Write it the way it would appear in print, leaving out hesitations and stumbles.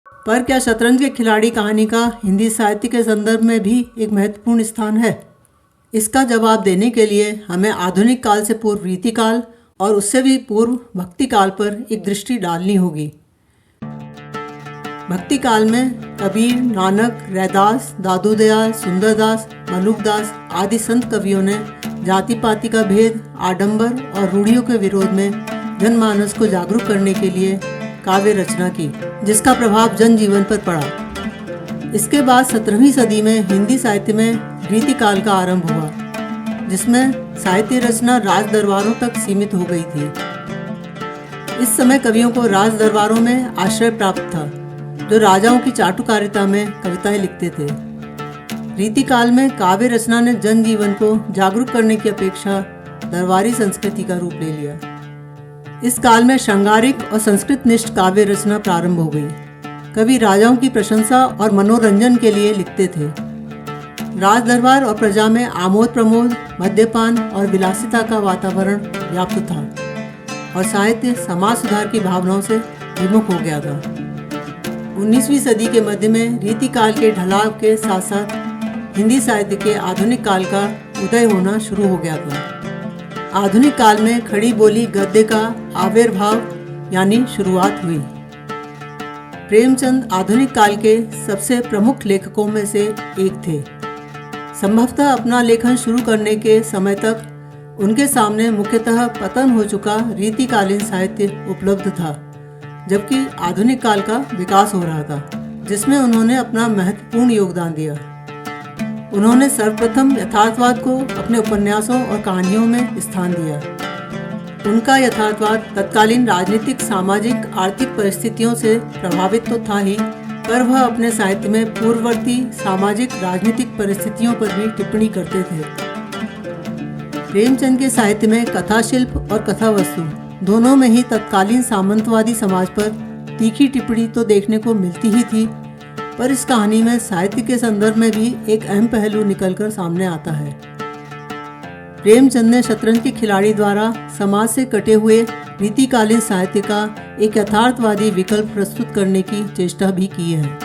पर क्या शतरंज के खिलाड़ी कहानी का हिंदी साहित्य के संदर्भ में भी एक महत्वपूर्ण स्थान है? इसका जवाब देने के लिए हमें आधुनिक काल से पूर्व रीतिकाल और उससे भी पूर्व भक्ति काल पर एक दृष्टि डालनी होगी। भक्ति काल में कबीर, नानक, रैदास, दादू दयाल, सुंदरदास, मलुकदास आदि संत कवियों ने जाति पाति का भेद, आडंबर और रूढ़ियों के विरोध में जनमानस को जागरूक करने के लिए काव्य रचना की, जिसका प्रभाव जनजीवन पर पड़ा। इसके बाद 17वीं सदी में हिंदी साहित्य में रीतिकाल का आरंभ हुआ, जिसमें साहित्य रचना राज दरबारों तक सीमित हो गई थी। इस समय कवियों को राज दरबारों में आश्रय प्राप्त था, जो राजाओं की चाटुकारिता में कविताएं लिखते थे। रीतिकाल में काव्य रचना ने जनजीवन को जागरूक करने की अपेक्षा दरबारी संस्कृति का रूप ले लिया। इस काल में श्रृंगारिक और संस्कृत निष्ठ काव्य रचना प्रारंभ हो गई। कवि राजाओं की प्रशंसा और मनोरंजन के लिए लिखते थे। राज दरबार और प्रजा में आमोद प्रमोद, मद्यपान और विलासिता का वातावरण व्याप्त था और साहित्य समाज सुधार की भावनाओं से विमुख हो गया था। 19वीं सदी के मध्य में रीतिकाल के ढलाव के साथ साथ हिंदी साहित्य के आधुनिक काल का उदय होना शुरू हो गया था। आधुनिक काल में खड़ी बोली गद्य का आविर्भाव यानी शुरुआत हुई। प्रेमचंद आधुनिक काल के सबसे प्रमुख लेखकों में से एक थे। संभवतः अपना लेखन शुरू करने के समय तक उनके सामने मुख्यतः पतन हो चुका रीतिकालीन साहित्य उपलब्ध था, जबकि आधुनिक काल का विकास हो रहा था, जिसमें उन्होंने अपना महत्वपूर्ण योगदान दिया। उन्होंने सर्वप्रथम यथार्थवाद को अपने उपन्यासों और कहानियों में स्थान दिया। उनका यथार्थवाद तत्कालीन राजनीतिक, सामाजिक, आर्थिक परिस्थितियों से प्रभावित तो था ही, पर वह अपने साहित्य में पूर्ववर्ती सामाजिक राजनीतिक परिस्थितियों पर भी टिप्पणी करते थे। प्रेमचंद के साहित्य में कथा शिल्प और कथा वस्तु दोनों में ही तत्कालीन सामंतवादी समाज पर तीखी टिप्पणी तो देखने को मिलती ही थी, पर इस कहानी में साहित्य के संदर्भ में भी एक अहम पहलू निकलकर सामने आता है। प्रेमचंद ने शतरंज के खिलाड़ी द्वारा समाज से कटे हुए रीतिकालीन साहित्य का एक यथार्थवादी विकल्प प्रस्तुत करने की चेष्टा भी की है।